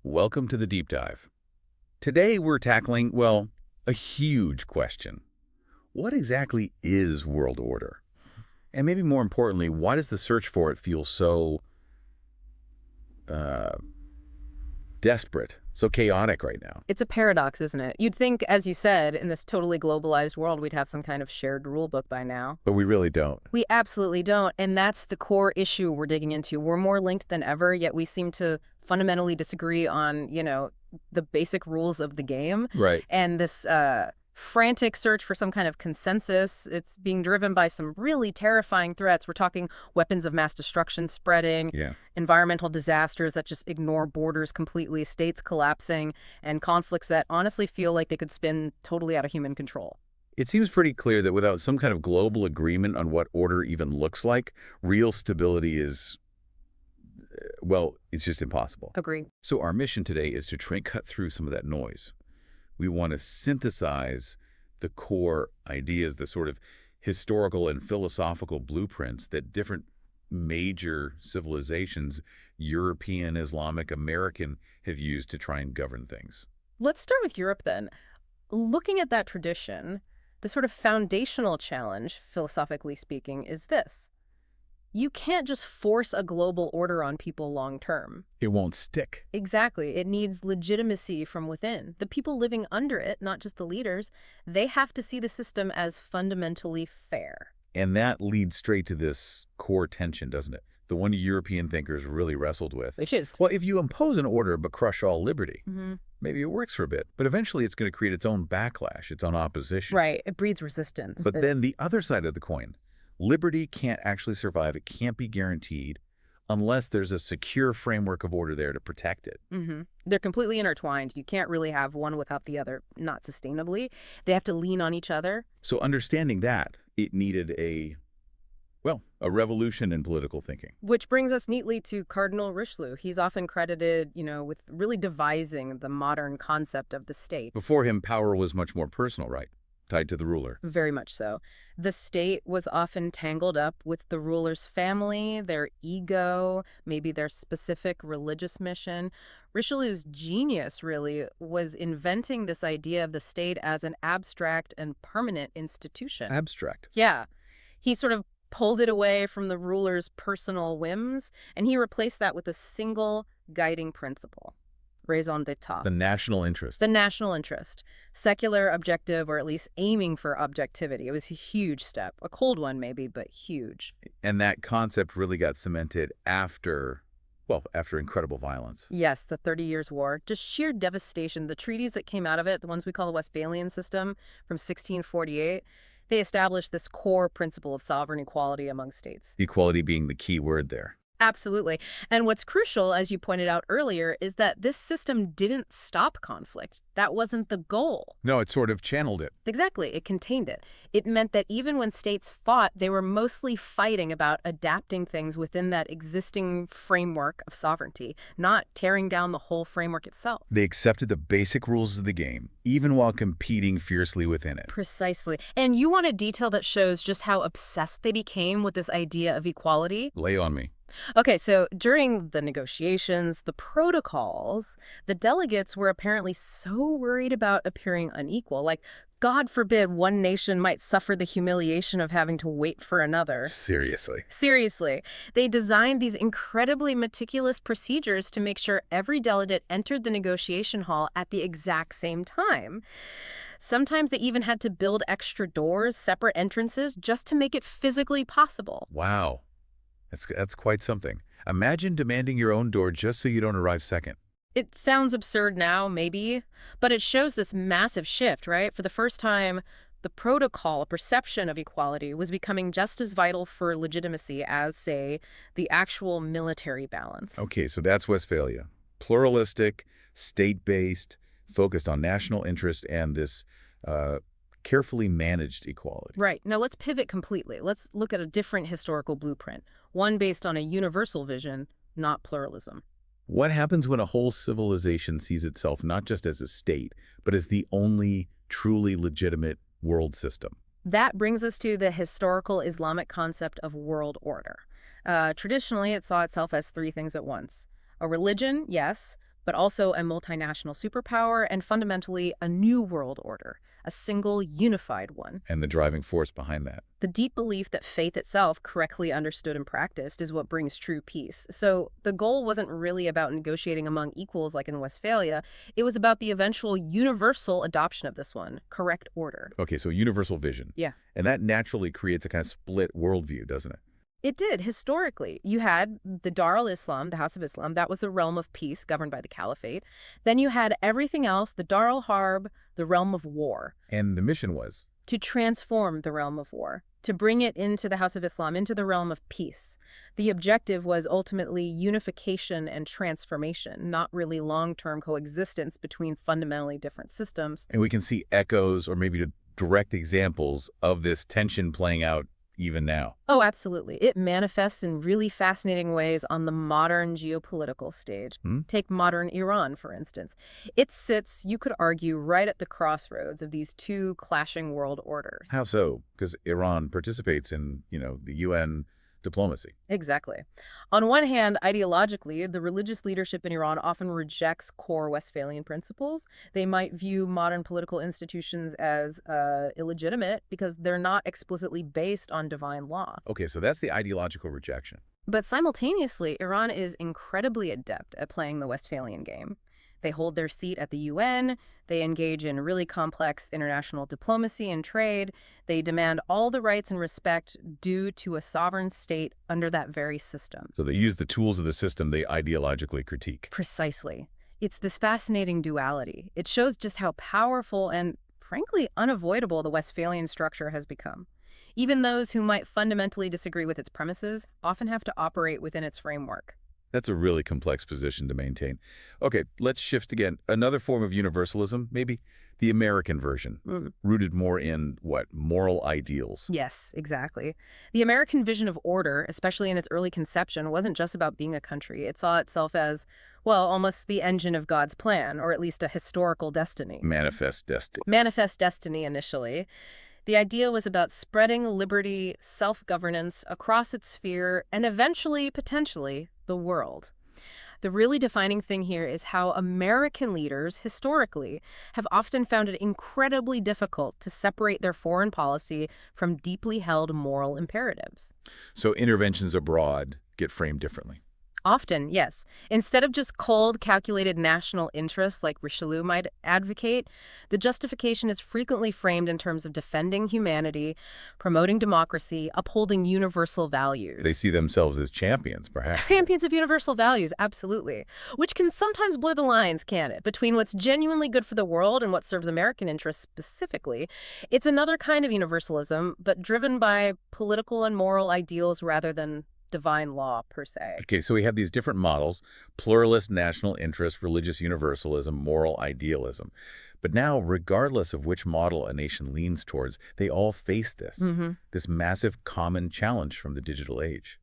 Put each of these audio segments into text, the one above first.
Welcome to the Deep Dive. Today we're tackling, well, a huge question. What exactly is world order? And maybe more importantly, why does the search for it feel so desperate, so chaotic right now? It's a paradox, isn't it? You'd think, as you said, in this totally globalized world, we'd have some kind of shared rule book by now. But we really don't. We absolutely don't, and that's the core issue we're digging into. We're more linked than ever, yet we seem to fundamentally disagree on, the basic rules of the game. Right. And this frantic search for some kind of consensus, it's being driven by some really terrifying threats. We're talking weapons of mass destruction spreading, environmental disasters that just ignore borders completely, states collapsing, and conflicts that honestly feel like they could spin totally out of human control. It seems pretty clear that without some kind of global agreement on what order even looks like, real stability is, well, it's just impossible. Agree. So our mission today is to try and cut through some of that noise. We want to synthesize the core ideas, the sort of historical and philosophical blueprints that different major civilizations, European, Islamic, American, have used to try and govern things. Let's start with Europe then. Looking at that tradition, the sort of foundational challenge, philosophically speaking, is this. You can't just force a global order on people long term. It won't stick. Exactly. It needs legitimacy from within. The people living under it, not just the leaders, they have to see the system as fundamentally fair. And that leads straight to this core tension, doesn't it? The one European thinkers really wrestled with. Which is? Well, if you impose an order but crush all liberty, maybe it works for a bit. But eventually it's going to create its own backlash, its own opposition. Right. It breeds resistance. But then the other side of the coin, liberty can't actually survive. It can't be guaranteed unless there's a secure framework of order there to protect it. They're completely intertwined. You can't really have one without the other, not sustainably. They have to lean on each other. So understanding that, it needed a revolution in political thinking. Which brings us neatly to Cardinal Richelieu. He's often credited, with really devising the modern concept of the state. Before him, power was much more personal, right? Tied to the ruler. Very much so. The state was often tangled up with the ruler's family, their ego, maybe their specific religious mission. Richelieu's genius, really, was inventing this idea of the state as an abstract and permanent institution. Abstract? Yeah. He sort of pulled it away from the ruler's personal whims, and he replaced that with a single guiding principle. Raison d'etat. The national interest. The national interest. Secular objective, or at least aiming for objectivity. It was a huge step. A cold one, maybe, but huge. And that concept really got cemented after incredible violence. Yes, the 30 Years' War. Just sheer devastation. The treaties that came out of it, the ones we call the Westphalian system from 1648, they established this core principle of sovereign equality among states. Equality being the key word there. Absolutely. And what's crucial, as you pointed out earlier, is that this system didn't stop conflict. That wasn't the goal. No, it sort of channeled it. Exactly. It contained it. It meant that even when states fought, they were mostly fighting about adapting things within that existing framework of sovereignty, not tearing down the whole framework itself. They accepted the basic rules of the game, even while competing fiercely within it. Precisely. And you want a detail that shows just how obsessed they became with this idea of equality? Lay on me. Okay, so during the negotiations, the protocols, the delegates were apparently so worried about appearing unequal. Like, God forbid one nation might suffer the humiliation of having to wait for another. Seriously. Seriously. They designed these incredibly meticulous procedures to make sure every delegate entered the negotiation hall at the exact same time. Sometimes they even had to build extra doors, separate entrances, just to make it physically possible. Wow. That's quite something. Imagine demanding your own door just so you don't arrive second. It sounds absurd now, maybe, but it shows this massive shift, right? For the first time, the protocol, a perception of equality, was becoming just as vital for legitimacy as, say, the actual military balance. Okay, so that's Westphalia. Pluralistic, state-based, focused on national interest and this carefully managed equality. Right. Now let's pivot completely. Let's look at a different historical blueprint, one based on a universal vision, not pluralism. What happens when a whole civilization sees itself not just as a state, but as the only truly legitimate world system? That brings us to the historical Islamic concept of world order. Traditionally, it saw itself as three things at once. A religion, yes, but also a multinational superpower and fundamentally a new world order, a single, unified one. And the driving force behind that. The deep belief that faith itself, correctly understood and practiced, is what brings true peace. So the goal wasn't really about negotiating among equals like in Westphalia. It was about the eventual universal adoption of this one, correct order. Okay, so universal vision. Yeah. And that naturally creates a kind of split worldview, doesn't it? It did, historically. You had the Dar al-Islam, the House of Islam. That was the realm of peace governed by the caliphate. Then you had everything else, the Dar al-Harb, the realm of war. And the mission was? To transform the realm of war, to bring it into the House of Islam, into the realm of peace. The objective was ultimately unification and transformation, not really long-term coexistence between fundamentally different systems. And we can see echoes or maybe direct examples of this tension playing out even now. Oh, absolutely. It manifests in really fascinating ways on the modern geopolitical stage. Take modern Iran, for instance. It sits, you could argue, right at the crossroads of these two clashing world orders. How so? Because Iran participates in, the UN diplomacy. Exactly. On one hand, ideologically, the religious leadership in Iran often rejects core Westphalian principles. They might view modern political institutions as illegitimate because they're not explicitly based on divine law. Okay, so that's the ideological rejection. But simultaneously, Iran is incredibly adept at playing the Westphalian game. They hold their seat at the UN, they engage in really complex international diplomacy and trade, they demand all the rights and respect due to a sovereign state under that very system. So they use the tools of the system they ideologically critique. Precisely. It's this fascinating duality. It shows just how powerful and, frankly, unavoidable the Westphalian structure has become. Even those who might fundamentally disagree with its premises often have to operate within its framework. That's a really complex position to maintain. Okay, let's shift again. Another form of universalism, maybe the American version, rooted more in, moral ideals. Yes, exactly. The American vision of order, especially in its early conception, wasn't just about being a country. It saw itself as, almost the engine of God's plan, or at least a historical destiny. Manifest destiny. Manifest destiny, initially. The idea was about spreading liberty, self-governance across its sphere, and eventually, potentially, the world. The really defining thing here is how American leaders, historically, have often found it incredibly difficult to separate their foreign policy from deeply held moral imperatives. So interventions abroad get framed differently. Often, yes. Instead of just cold, calculated national interests like Richelieu might advocate, the justification is frequently framed in terms of defending humanity, promoting democracy, upholding universal values. They see themselves as champions, perhaps. Champions of universal values, absolutely. Which can sometimes blur the lines, can't it, between what's genuinely good for the world and what serves American interests specifically. It's another kind of universalism, but driven by political and moral ideals rather than divine law, per se. Okay, so we have these different models: pluralist national interest, religious universalism, moral idealism. But now, regardless of which model a nation leans towards, they all face this massive common challenge from the digital age.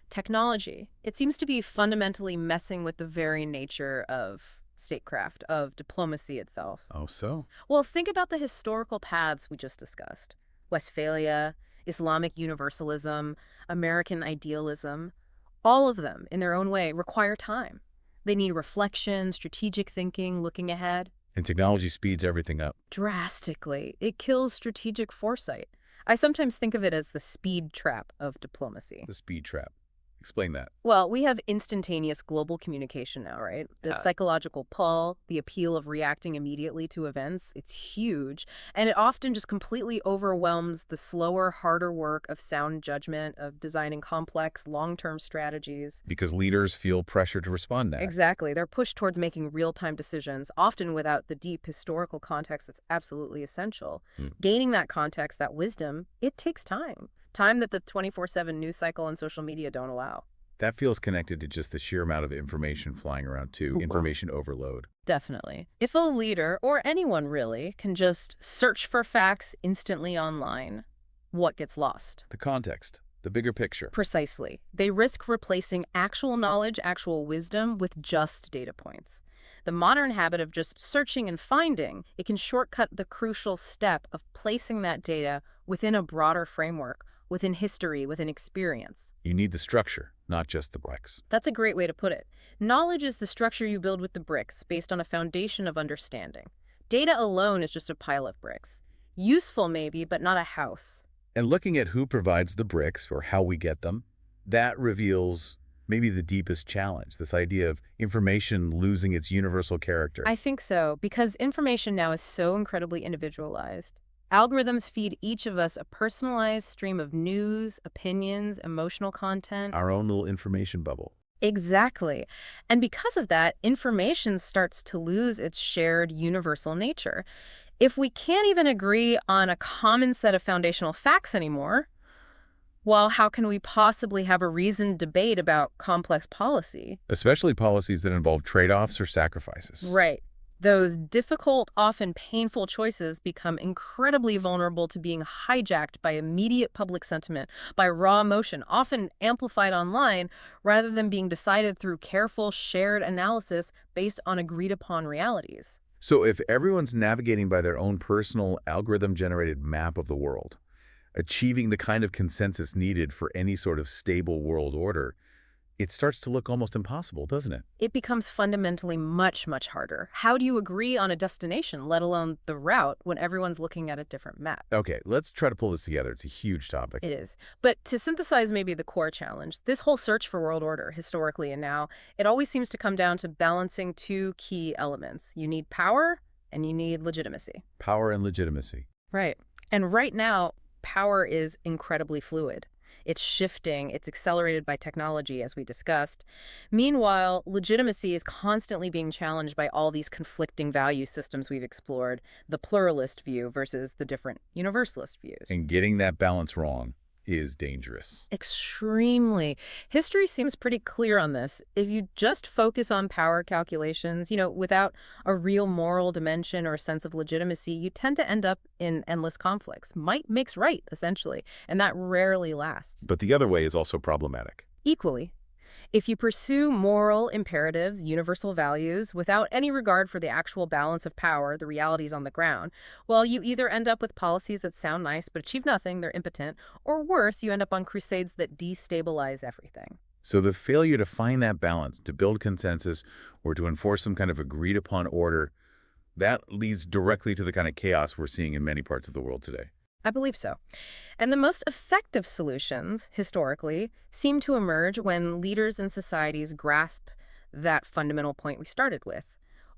Technology. It seems to be fundamentally messing with the very nature of statecraft, of diplomacy itself. Oh, so? Well, think about the historical paths we just discussed. Westphalia, Islamic universalism, American idealism, all of them, in their own way, require time. They need reflection, strategic thinking, looking ahead. And technology speeds everything up. Drastically. It kills strategic foresight. I sometimes think of it as the speed trap of diplomacy. The speed trap. Explain that. Well, we have instantaneous global communication now, right? The psychological pull, the appeal of reacting immediately to events, it's huge. And it often just completely overwhelms the slower, harder work of sound judgment, of designing complex, long-term strategies. Because leaders feel pressure to respond now. Exactly. They're pushed towards making real-time decisions, often without the deep historical context that's absolutely essential. Gaining that context, that wisdom, it takes time. Time that the 24/7 news cycle and social media don't allow. That feels connected to just the sheer amount of information flying around, too. Information overload. Definitely. If a leader, or anyone really, can just search for facts instantly online, what gets lost? The context. The bigger picture. Precisely. They risk replacing actual knowledge, actual wisdom, with just data points. The modern habit of just searching and finding, it can shortcut the crucial step of placing that data within a broader framework, within history, within experience. You need the structure, not just the bricks. That's a great way to put it. Knowledge is the structure you build with the bricks based on a foundation of understanding. Data alone is just a pile of bricks. Useful maybe, but not a house. And looking at who provides the bricks or how we get them, that reveals maybe the deepest challenge, this idea of information losing its universal character. I think so, because information now is so incredibly individualized. Algorithms feed each of us a personalized stream of news, opinions, emotional content. Our own little information bubble. Exactly. And because of that, information starts to lose its shared universal nature. If we can't even agree on a common set of foundational facts anymore, well, how can we possibly have a reasoned debate about complex policy? Especially policies that involve trade-offs or sacrifices. Right. Those difficult, often painful choices become incredibly vulnerable to being hijacked by immediate public sentiment, by raw emotion, often amplified online, rather than being decided through careful, shared analysis based on agreed-upon realities. So if everyone's navigating by their own personal algorithm-generated map of the world, achieving the kind of consensus needed for any sort of stable world order, it starts to look almost impossible, doesn't it? It becomes fundamentally much, much harder. How do you agree on a destination, let alone the route, when everyone's looking at a different map? Okay, let's try to pull this together. It's a huge topic. It is. But to synthesize maybe the core challenge, this whole search for world order, historically and now, it always seems to come down to balancing two key elements. You need power and you need legitimacy. Power and legitimacy. Right. And right now, power is incredibly fluid. It's shifting, it's accelerated by technology, as we discussed. Meanwhile, legitimacy is constantly being challenged by all these conflicting value systems we've explored, the pluralist view versus the different universalist views. And getting that balance wrong is dangerous. Extremely. History seems pretty clear on this. If you just focus on power calculations, without a real moral dimension or sense of legitimacy, you tend to end up in endless conflicts. Might makes right, essentially, and that rarely lasts. But the other way is also problematic. Equally. If you pursue moral imperatives, universal values, without any regard for the actual balance of power, the realities on the ground, well, you either end up with policies that sound nice but achieve nothing, they're impotent, or worse, you end up on crusades that destabilize everything. So the failure to find that balance, to build consensus, or to enforce some kind of agreed-upon order, that leads directly to the kind of chaos we're seeing in many parts of the world today. I believe so. And the most effective solutions, historically, seem to emerge when leaders and societies grasp that fundamental point we started with.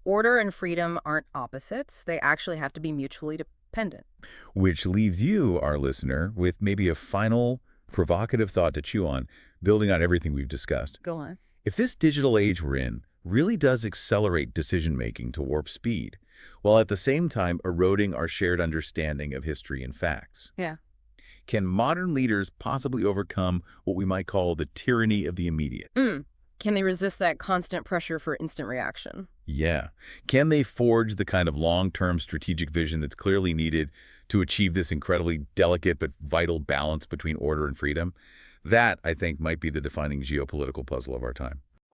Order and freedom aren't opposites. They actually have to be mutually dependent. Which leaves you, our listener, with maybe a final provocative thought to chew on, building on everything we've discussed. Go on. If this digital age we're in really does accelerate decision-making to warp speed, while at the same time eroding our shared understanding of history and facts. Yeah. Can modern leaders possibly overcome what we might call the tyranny of the immediate? Can they resist that constant pressure for instant reaction? Yeah. Can they forge the kind of long-term strategic vision that's clearly needed to achieve this incredibly delicate but vital balance between order and freedom? That, I think, might be the defining geopolitical puzzle of our time.